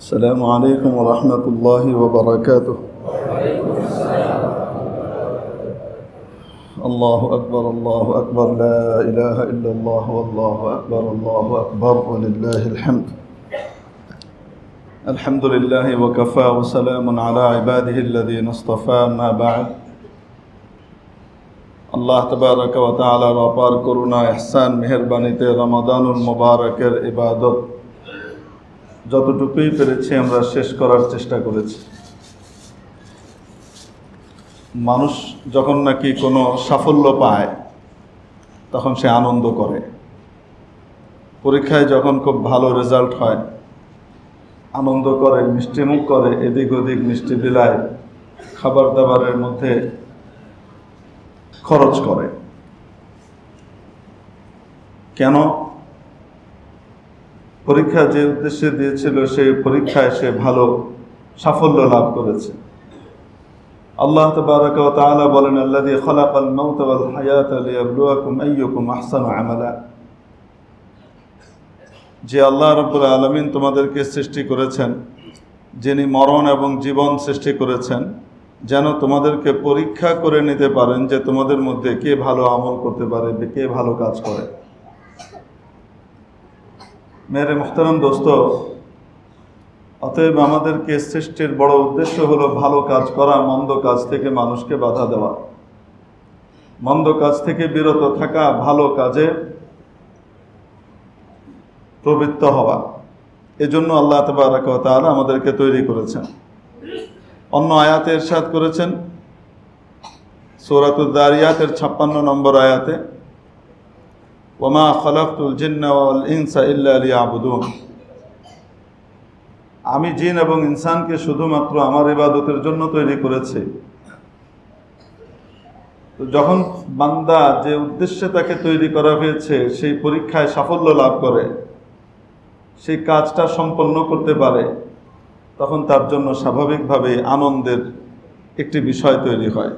السلام عليكم ورحمة الله وبركاته. الله أكبر الله أكبر لا إله إلا الله والله أكبر ولله الحمد. الحمد لله وكفى وسلام على عباده الذين اصطفى. ما بعد. আল্লাহ তাবারাক ওয়া তাআলার অপার করুণা ইহসান মেহেরবানিতে রমাদানুল মুবারকের ইবাদত যতটুকুই পেরেছি আমরা শেষ করার চেষ্টা করেছি। মানুষ যখন নাকি কোনো সাফল্য পায় তখন সে আনন্দ করে। পরীক্ষায় যখন খুব ভালো রেজাল্ট হয় আনন্দ করে, মিষ্টিমুখ করে, এদিক ওদিক মিষ্টি বিলায়, খাবার দাবারের মধ্যে খরচ করে। কেন? পরীক্ষা যে উদ্দেশ্যে দিয়েছিল সেই পরীক্ষায় সে ভালো সাফল্য লাভ করেছে। আল্লাহ তাবারাক ওয়া তাআলা বলেন, আল্লাযী খালাকাল মাউতা ওয়াল হায়াতা লিয়াবলুয়াকুম আইয়ুকুম আহসানু আমালা। যে আল্লাহ রাব্বুল আলামিন তোমাদেরকে সৃষ্টি করেছেন, যিনি মরণ এবং জীবন সৃষ্টি করেছেন, যেন তোমাদেরকে পরীক্ষা করে নিতে পারেন যে তোমাদের মধ্যে কে ভালো আমল করতে পারে, কে ভালো কাজ করে। মেরে মুহতারাম দোস্ত, অতএব আমাদেরকে সৃষ্টির বড় উদ্দেশ্য হলো ভালো কাজ করা, মন্দ কাজ থেকে মানুষকে বাধা দেওয়া, মন্দ কাজ থেকে বিরত থাকা, ভালো কাজে প্রবৃত্ত হওয়া। এজন্য আল্লাহ তাবারাক ওয়া তাআলা আমাদেরকে তৈরি করেছেন। অন্য আয়াতে ইরশাদ করেছেন সূরাতুদ যারিয়াতের 56 নম্বর আয়াতে, ওয়ামা খালাকতুল জিন্না ওয়াল ইনসা ইল্লা লিয়াবুদুন। আমি জিন এবং ইনসানকে শুধুমাত্র আমার ইবাদতের জন্য তৈরি করেছি। তো যখন বান্দা যে উদ্দেশ্যে তাকে তৈরি করা হয়েছে সেই পরীক্ষায় সাফল্য লাভ করে, সেই কাজটা সম্পন্ন করতে পারে, তখন তার জন্য স্বাভাবিকভাবে আনন্দের একটি বিষয় তৈরি হয়।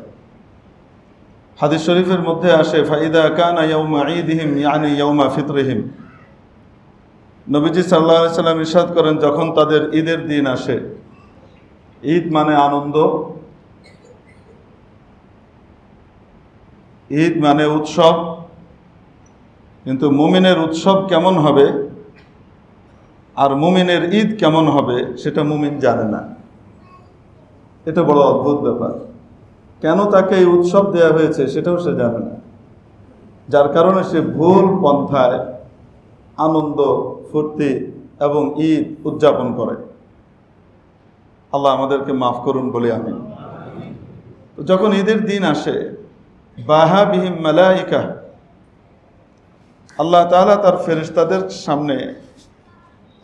হাদিস শরীফের মধ্যে আসে, ফাইদা কানা ইয়াউমা ঈদিহিম ইয়ানি ইয়াউমা ফিতরিহিম। নবীজি সাল্লাল্লাহু আলাইহি সাল্লাম ইরশাদ করেন, যখন তাদের ঈদের দিন আসে, ঈদ মানে আনন্দ, ঈদ মানে উৎসব, কিন্তু মুমিনের উৎসব কেমন হবে আর মুমিনের ঈদ কেমন হবে সেটা মুমিন জানে না। এটা বড় অদ্ভুত ব্যাপার। কেন তাকে এই উৎসব দেয়া হয়েছে সেটাও সে জানে না, যার কারণে সে ভুল পন্থায় আনন্দ ফুর্তি এবং ঈদ উদযাপন করে। আল্লাহ আমাদেরকে মাফ করুন বলে আমিন। যখন ঈদের দিন আসে, বাহা বিহিম মালাইকা, আল্লাহ তাআলা তার ফেরেশতাদের সামনে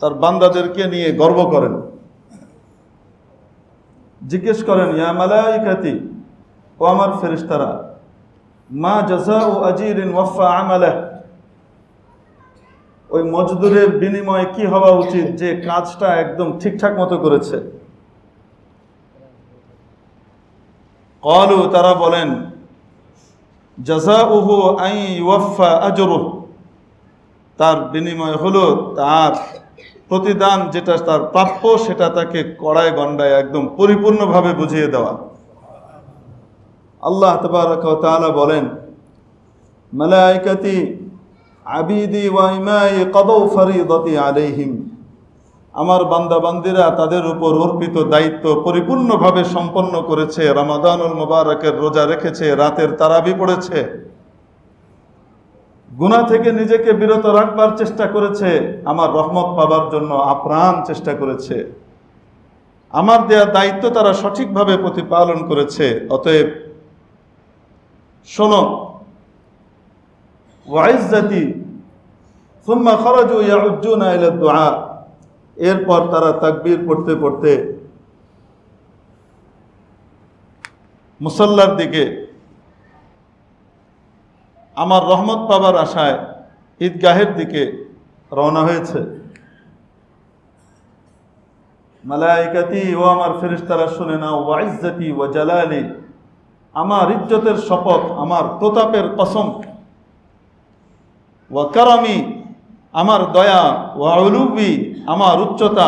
তার বান্দাদেরকে নিয়ে গর্ব করেন, জিজ্ঞেস করেন, ইয়া মালাইকাতি, ও আমার ফেরেশতারা, মা জাযাউ আজীরিন ওয়াফা আমালাহ। ওই মজদুরের বিনিময়ে কি হওয়া উচিত যে কাজটা একদম ঠিকঠাক মতো করেছে? ক্বালু, তারা বলেন, জাযাউহু আন ইউফা আজরুহু, তার বিনিময় হলো তার প্রতিদান যেটা তার প্রাপ্য সেটা তাকে কড়ায় গণ্ডায় একদম পরিপূর্ণভাবে বুঝিয়ে দেওয়া। আল্লাহ তাবারাক ওয়া তাআলা বলেন, মালাইকাতি আবিদি ওয়া ইমাই কাদাউ ফরিদাতি আলাইহিম। আমার বান্দা বান্দিরা তাদের উপর অর্পিত দায়িত্ব পরিপূর্ণভাবে সম্পন্ন করেছে, রমাদানুল মুবারকের রোজা রেখেছে, রাতের তারাবি পড়েছে, গুনাহ থেকে নিজেকে বিরত রাখবার চেষ্টা করেছে, আমার রহমত পাবার জন্য আপ্রাণ চেষ্টা করেছে, আমার দেয়া দায়িত্ব তারা সঠিকভাবে প্রতিপালন করেছে। অতএব শোনো, ওয়াইজ্জাতি সুম্মা খারাজু ইয়াউজ্জুনা ইলা দুআ। এরপর তারা তাকবীর পড়তে পড়তে মুসাল্লার দিকে আমার রহমত পাবার আশায় ঈদগাহের দিকে রওনা হয়েছে। মালাইকাতি, ও আমার ফেরেশতারা শুনে নাও, ওয়াইজ্জাতি ওয়া জালালি, আমার ইজ্জতের শপথ, আমার প্রতাপের কসম, ওয়া কারামি, আমার দয়া, ওয়া উলুবি, আমার উচ্চতা,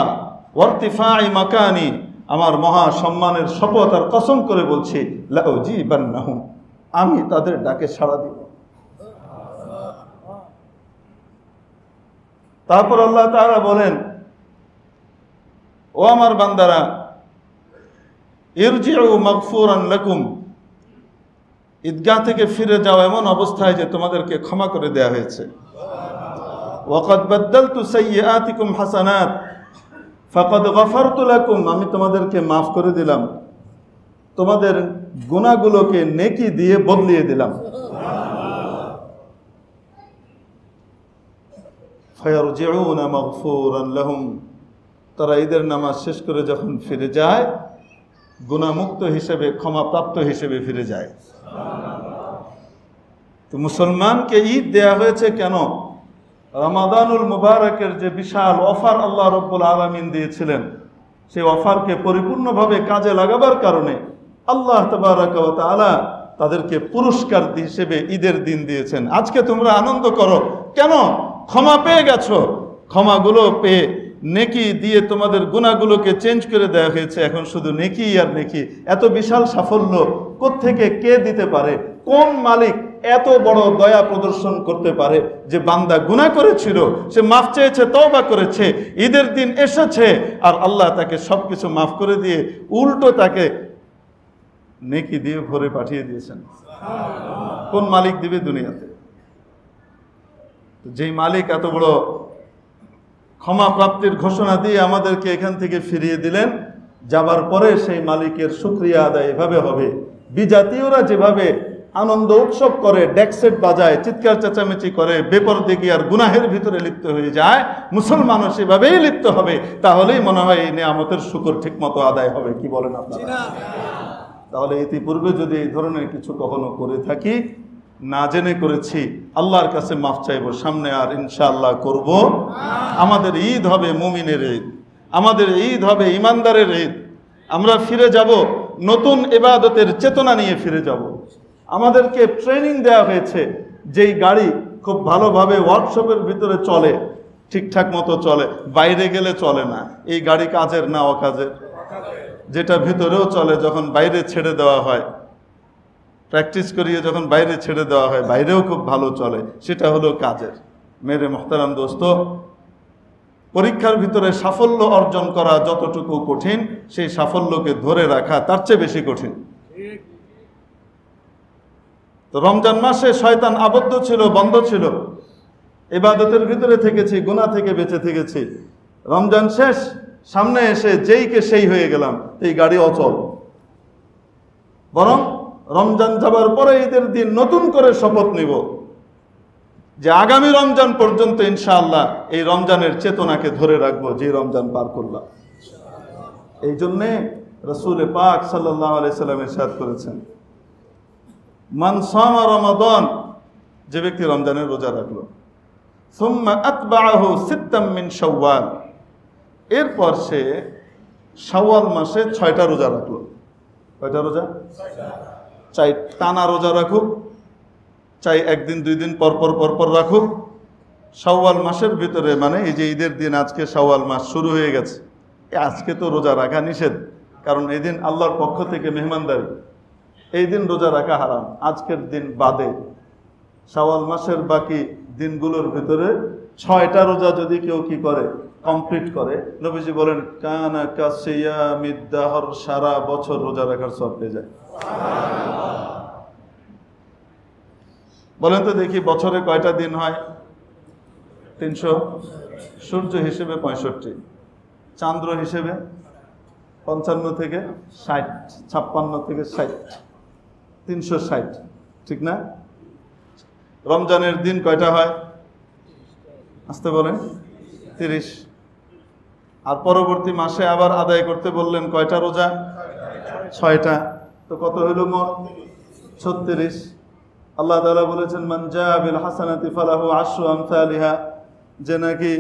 ওয়ারতিফাই মাকানি, আমার মহা সম্মানের শপথ আর কসম করে বলছি, লাউজিবান্নাহুম, আমি তাদের ডাকে সাড়া দিব। তারপর আল্লাহ তাআলা বলেন, ও আমার বান্দারা, ইরজিউ মাগফুরান লাকুম, ঈদগাহ থেকে ফিরে যাও এমন অবস্থায় যে তোমাদেরকে ক্ষমা করে দেয়া হয়েছে। ওয়াকাদ বাদদালতু সাইয়্যাতিকুম হাসানাত ফাকাদ গফারতু লাকুম, আমি তোমাদেরকে মাফ করে দিলাম, তোমাদের গুনাহগুলোকে নেকি দিয়ে বদলিয়ে দিলাম। ফায়ারজিউনা মাগফুরান লাহুম, তারা ঈদের নামাজ শেষ করে যখন ফিরে যায়, গুনাহমুক্ত হিসেবে, ক্ষমাপ্রাপ্ত হিসেবে ফিরে যায়। তো মুসলমানকে ঈদ দেয়া হয়েছে কেন? রমাদানুল মুবারকের যে বিশাল অফার আল্লাহ রাব্বুল আলামিন দিয়েছিলেন, সেই অফারকে পরিপূর্ণভাবে কাজে লাগাবার কারণে আল্লাহ তাবারাকা ওয়া তাআলা তাদেরকে পুরস্কার হিসেবে ঈদের দিন দিয়েছেন। আজকে তোমরা আনন্দ করো, কেন? ক্ষমা পেয়ে গেছো, ক্ষমাগুলো পেয়ে নেকি দিয়ে তোমাদের গুনাহগুলোকে চেঞ্জ করে দেওয়া হয়েছে। এখন শুধু নেকি আর নেকি। এত বিশাল সাফল্য কোত্থেকে কে দিতে পারে? কোন মালিক এত বড় দয়া প্রদর্শন করতে পারে যে বান্দা গুনাহ করেছিল, সে মাফ চেয়েছে, তওবা করেছে, ঈদের দিন এসেছে, আর আল্লাহ তাকে সবকিছু মাফ করে দিয়ে উল্টো তাকে নেকি দিয়ে ভরে পাঠিয়ে দিয়েছেন। কোন মালিক দিবে দুনিয়াতে? যেই মালিক এত বড় ক্ষমা প্রাপ্তির ঘোষণা দিয়ে আমাদেরকে এখান থেকে ফিরিয়ে দিলেন, যাবার পরে সেই মালিকের শুকরিয়া আদায় এভাবে হবে। বিজাতীয়রা যেভাবে আনন্দ উৎসব করে, ডেকসেট বাজায়, চিৎকার চেঁচামেচি করে, বেপরদেগি আর গুনাহের ভিতরে লিপ্ত হয়ে যায়, মুসলমানও সেভাবেই লিপ্ত হবে। তাহলেই মনে হয় এই নিয়ামতের শুকর ঠিক মতো আদায় হবে। কি বলেন আপনারা? তাহলে ইতিপূর্বে যদি এই ধরনের কিছু কখনো করে থাকি, না জেনে করেছি, আল্লাহর কাছে মাফ চাইব, সামনে আর ইনশাআল্লাহ করব। আমাদের ঈদ হবে মুমিনের ঈদ, আমাদের ঈদ হবে ইমানদারের ঈদ। আমরা ফিরে যাব নতুন ইবাদতের চেতনা নিয়ে ফিরে যাব। আমাদেরকে ট্রেনিং দেওয়া হয়েছে, যেই গাড়ি খুব ভালোভাবে ওয়ার্কশপের ভিতরে চলে, ঠিকঠাক মতো চলে, বাইরে গেলে চলে না, এই গাড়ি কাজের না অকাজের? যেটা ভিতরেও চলে, যখন বাইরে ছেড়ে দেওয়া হয়, প্র্যাকটিস করিয়ে যখন বাইরে ছেড়ে দেওয়া হয়, বাইরেও খুব ভালো চলে, সেটা হলো কাজের। মেরে মোহতারাম দোস্ত, পরীক্ষার ভিতরে সাফল্য অর্জন করা যতটুকু কঠিন, সেই সাফল্যকে ধরে রাখা তার চেয়ে বেশি কঠিন। তো রমজান মাসে শয়তান আবদ্ধ ছিল, বন্ধ ছিল, ইবাদতের ভিতরে থেকেছি, গুনাহ থেকে বেঁচে থেকেছি। রমজান শেষ, সামনে এসে যেইকে সেই হয়ে গেলাম, এই গাড়ি অচল। বরং রমজান যাবার পরে ঈদের দিন নতুন করে শপথ নিব যে আগামী রমজান পর্যন্ত ইনশাআল্লাহ এই রমজানের চেতনাকে ধরে রাখবো, যে রমজান পার করলাম। এই জন্যে রাসূল পাক সাল্লাল্লাহু আলাইহি সাল্লাম ইরশাদ করেছেন, মান সামা রমাদান, যে ব্যক্তি রমজানের রোজা রাখলো, সুম্মা আতবাআহু সিত্তাম মিন শাওয়াল, এরপর সে শাওয়াল মাসে 6টা রোজা রাখলো। কয়টা রোজা? চাই টানা রোজা রাখুক, চাই একদিন দুই দিন পরপর রাখুক, শাওয়াল মাসের ভিতরে, মানে এই যে ঈদের দিন, আজকে শাওয়াল মাস শুরু হয়ে গেছে, আজকে তো রোজা রাখা নিষেধ, কারণ এই দিন আল্লাহর পক্ষ থেকে মেহমানদারি, এই দিন রোজা রাখা হারাম। আজকের দিন বাদে শাওয়াল মাসের বাকি দিনগুলোর ভিতরে 6টা রোজা যদি কেউ কি করে, কমপ্লিট করে, নবীজি বলেন কানা কাসিয়ামিদ দাহর, সারা বছর রোজা রাখার সওয়াব পেয়ে যায়। বলেন তো দেখি, বছরে কয়টা দিন হয়? 300, সূর্য হিসেবে 65, চান্দ্র হিসেবে 55 থেকে 60, 56 থেকে 60, 360, ঠিক না? রমজানের দিন কয়টা হয়? আসতে বলেন 30। আর পরবর্তী মাসে আবার আদায় করতে বললেন কয়টা রোজা? 6টা। তো কত হইল মোট? 36। আল্লাহ তাআলা বলেছেন মান জাআ বিল হাসানাতি ফালাহু আশরু আমসালিহা, যে নাকি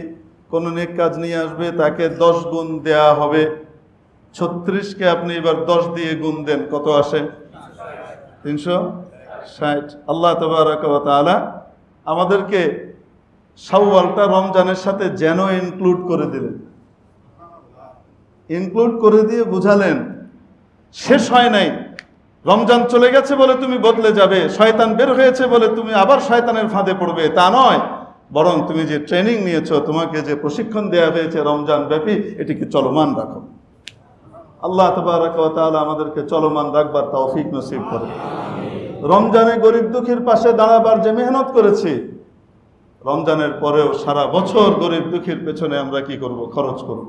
কোনো নেক কাজ নিয়ে আসবে তাকে 10 গুণ দেয়া হবে। 36কে আপনি এবার 10 দিয়ে গুণ দেন, কত আসে? 360। আল্লাহ তাবারাকা ওয়া তাআলা আমাদেরকে শাওয়ালটা রমজানের সাথে যেন ইনক্লুড করে দিলেন। ইনক্লুড করে দিয়ে বুঝালেন শেষ হয় নাই। রমজান চলে গেছে বলে তুমি বদলে যাবে, শয়তান বের হয়েছে বলে তুমি আবার শয়তানের ফাঁদে পড়বে, তা নয়। বরং তুমি যে ট্রেনিং নিয়েছো, তোমাকে যে প্রশিক্ষণ দেওয়া হয়েছে রমজান ব্যাপী, এটিকে চলমান রাখো। আল্লাহ তাবারক ওয়া তাআলা আমাদেরকে চলমান রাখবার তৌফিক নসিব করে। রমজানে গরিব দুঃখীর পাশে দাঁড়াবার যে মেহনত করেছি, রমজানের পরেও সারা বছর গরিব দুঃখীর পেছনে আমরা কি করব? খরচ করব।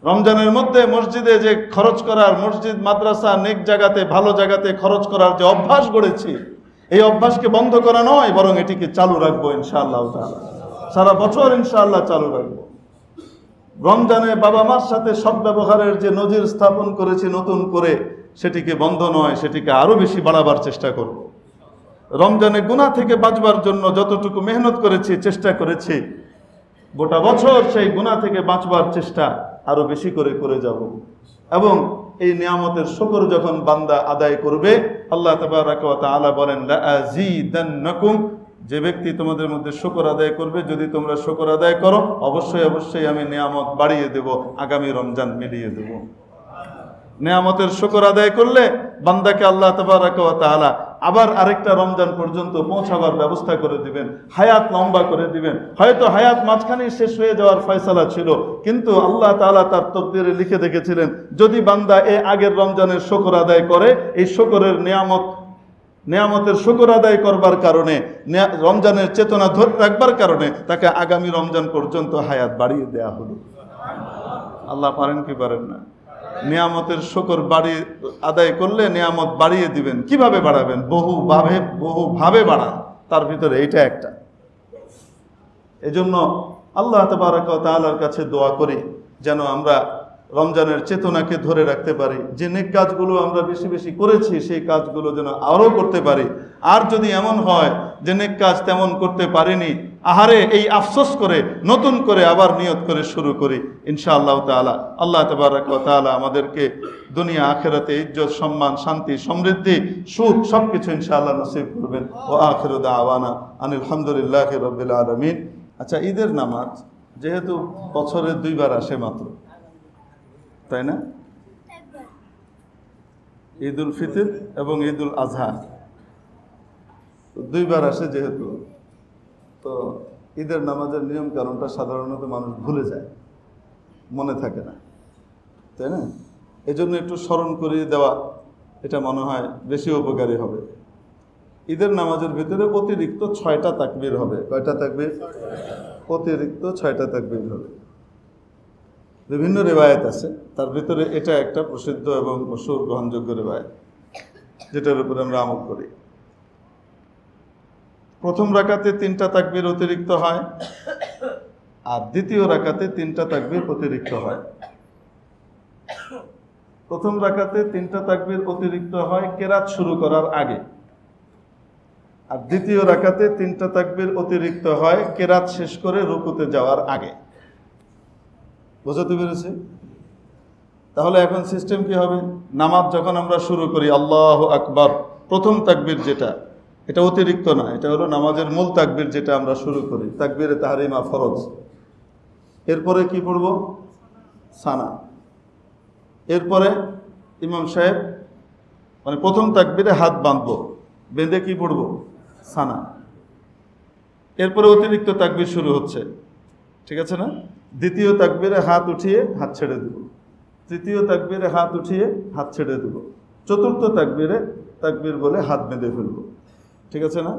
রমজানের মধ্যে মসজিদে যে খরচ করার, মসজিদ মাদ্রাসা নেক জায়গাতে, ভালো জায়গাতে খরচ করার যে অভ্যাস গড়েছি, এই অভ্যাসকে বন্ধ করা নয়, বরং এটিকে চালু রাখবো ইনশাআল্লাহ তাআলা। সারা বছর ইনশাআল্লাহ চালু রাখবো। রমজানে বাবা মার সাথে সদ্ব্যবহারের যে নজির স্থাপন করেছি নতুন করে, সেটিকে বন্ধ নয়, সেটিকে আরো বেশি বাড়াবার চেষ্টা করব। রমজানে গুনাহ থেকে বাঁচবার জন্য যতটুকু মেহনত করেছি, চেষ্টা করেছি, গোটা বছর সেই গুনাহ থেকে বাঁচবার চেষ্টা আরো বেশি করে করে যাব। এবং এই নিয়ামতের শুকর যখন বান্দা আদায় করবে, আল্লাহ তাবারক ওয়া তাআলা বলেন লাআযীদান্নাকুম, যে ব্যক্তি তোমাদের মধ্যে শুকর আদায় করবে, যদি তোমরা শুকর আদায় করো, অবশ্যই অবশ্যই আমি নিয়ামত বাড়িয়ে দেব, আগামী রমজান মিলিয়ে দেব। নিয়ামতের শুকর আদায় করলে বান্দাকে আল্লাহ তাবারক ওয়া তাআলা আবার আরেকটা রমজান পর্যন্ত পৌঁছাবার ব্যবস্থা করে দিবেন, হায়াত লম্বা করে দিবেন। হয়তো হায়াত মাঝখানেই শেষ হয়ে যাওয়ার ফয়সালা ছিল, কিন্তু আল্লাহ তাআলা তার তকদিরে লিখে রেখেছিলেন, যদি বান্দা আগের রমজানের শুকর আদায় করে, এই শুকরের নিয়ামতের শুকর আদায় করবার কারণে, রমজানের চেতনা ধরে রাখবার কারণে তাকে আগামী রমজান পর্যন্ত হায়াত বাড়িয়ে দেয়া হলো। আল্লাহ পারেন কি পারেন না? নিয়ামতের শুকর আদায় করলে নিয়ামত বাড়িয়ে দিবেন। কিভাবে বাড়াবেন? বহুভাবে বাড়ান, তার ভিতরে এইটা একটা। এজন্য আল্লাহ তাবারক ওয়া তাআলার কাছে দোয়া করি যেন আমরা রমজানের চেতনাকে ধরে রাখতে পারি, যে নেক কাজগুলো আমরা বেশি বেশি করেছি সেই কাজগুলো যেন আরও করতে পারি। আর যদি এমন হয় যে নেক কাজ তেমন করতে পারিনি, আহারে এই আফসোস করে নতুন করে আবার নিয়ত করে শুরু করি ইনশাআল্লাহ তাআলা। আল্লাহ তাবারক ওয়া তাআলা আমাদেরকে দুনিয়া আখিরাতে ইজ্জত, সম্মান, শান্তি, সমৃদ্ধি, সুখ সবকিছু ইনশাআল্লাহ নসিব করবেন। ওয়া আখিরু দাওয়ানা আনিল হামদুলিল্লাহি রাব্বিল আলামিন। আচ্ছা, ঈদের নামাজ যেহেতু বছরে 2 বার আসে মাত্র, তাই না? ঈদ উল ফিতর এবং ঈদ উল আজহা 2 বার আসে যেহেতু, তো ঈদের নামাজের নিয়ম কারণটা সাধারণত মানুষ ভুলে যায়, মনে থাকে না, তাই না? এজন্য একটু স্মরণ করিয়ে দেওয়া এটা মনে হয় বেশি উপকারী হবে। ঈদের নামাজের ভিতরে অতিরিক্ত 6টা তাকবীর হবে। কয়টা তাকবীর? অতিরিক্ত 6টা তাকবীর হবে। বিভিন্ন রিওয়ায়াত আছে, তার ভিতরে এটা একটা প্রসিদ্ধ এবং মশহুর গ্রহণযোগ্য রিওয়ায়াত, যেটার উপরে আমরা আমল করি। প্রথম রাকাতে 3টা তাকবীর অতিরিক্ত হয়, আর দ্বিতীয় রাকাতে 3টা তাকবীর অতিরিক্ত হয়। প্রথম রাকাতে 3টা তাকবীর অতিরিক্ত হয় কেরাত শুরু করার আগে, আর দ্বিতীয় রাকাতে 3টা তাকবীর অতিরিক্ত হয় কেরাত শেষ করে রুকুতে যাওয়ার আগে। বুঝতে পেরেছি? তাহলে এখন সিস্টেম কি হবে? নামাজ যখন আমরা শুরু করি, আল্লাহু আকবার, প্রথম তাকবীর যেটা, এটা অতিরিক্ত না, এটা হলো নামাজের মূল তাকবীর, যেটা আমরা শুরু করি, তাকবীরে তাহরিমা ফরজ। এরপরে কি পড়ব? সানা। এরপরে ইমাম সাহেব মানে প্রথম তাকবীরে হাত বাঁধবো, বেঁধে কি পড়ব? সানা। এরপরে অতিরিক্ত তাকবীর শুরু হচ্ছে, ঠিক আছে না? দ্বিতীয় তাকবীরে হাত উঠিয়ে হাত ছেড়ে দেব, তৃতীয় তাকবীরে হাত উঠিয়ে হাত ছেড়ে দেব, চতুর্থ তাকবীরে তাকবীর বলে হাত বেঁধে ফেলব, ঠিক আছে না?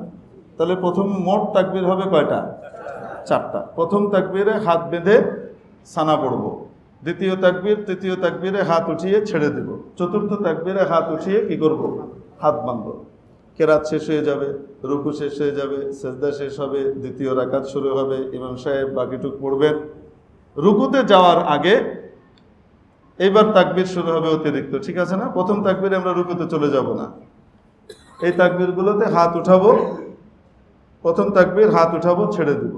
তাহলে প্রথম মোট তাকবীর হবে কয়টা? 4টা। প্রথম তাকবীরে হাত বেঁধে সানা পড়ব, দ্বিতীয় তাকবীর, তৃতীয় তাকবীরে হাত উঠিয়ে ছেড়ে দেব, চতুর্থ তাকবীরে হাত উঠিয়ে কি করব? হাত বাঁধব। কেরাত শেষ হয়ে যাবে, রুকু শেষ হয়ে যাবে, সেজদা শেষ হবে, দ্বিতীয় রাকাত শুরু হবে, ইমাম সাহেব বাকিটুক পড়বেন। রুকুতে যাওয়ার আগে এইবার তাকবীর শুরু হবে অতিরিক্ত, ঠিক আছে না? প্রথম তাকবীরে আমরা রুকুতে চলে যাব না, এই তাকবীরগুলোতে হাত উঠাবো। প্রথম তাকবীর হাত উঠাবো, ছেড়ে দেব,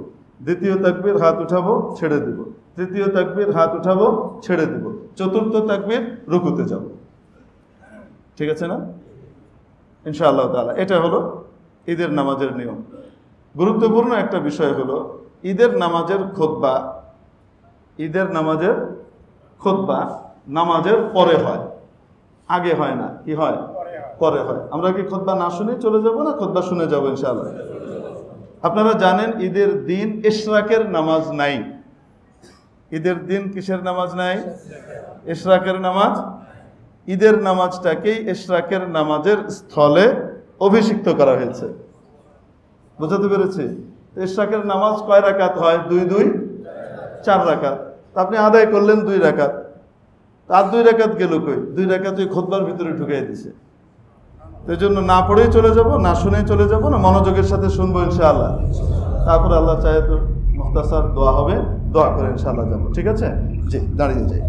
দ্বিতীয় তাকবীর হাত উঠাবো, ছেড়ে দেব, তৃতীয় তাকবীর হাত উঠাবো, ছেড়ে দেব, চতুর্থ তাকবীর রুকুতে যাব, ঠিক আছে না? ইনশাআল্লাহ তাআলা এটা হলো ঈদের নামাজের নিয়ম। গুরুত্বপূর্ণ একটা বিষয় হলো ঈদের নামাজের খুতবা। ঈদের নামাজের খুতবা নামাজের পরে হয়, আগে হয় না। কি হয়? পরে হয়। আমরা কি খুতবা না শুনে চলে যাব না খুতবা শুনে যাব ইনশাআল্লাহ? আপনারা জানেন ঈদের দিন ইশরাকের নামাজ নাই। ঈদের দিন কিসের নামাজ নাই? ইশরাকের নামাজ। ঈদের নামাজটাকেই ইশরাকের নামাজের স্থলে অভিষিক্ত করা হয়েছে। বুঝতে পেরেছি? ইশরাকের নামাজ কয় রাকাত হয়? 2 4 রাকাত। আপনি আদায় করলেন 2 রাকাত, আর 2 রাকাত গেল কই? 2 রাকাত ওই খুতবার ভিতরে ঢুকাই দিছে। এই জন্য না পড়েই চলে যাব, না শুনেই চলে যাব না, মনোযোগের সাথে শুনবো ইনশাআল্লাহ। তারপরে আল্লাহ চাহে তো মুখতাসার দোয়া হবে, দোয়া করে ইনশাআল্লাহ যাবো। ঠিক আছে? জি, দাঁড়িয়ে যাই।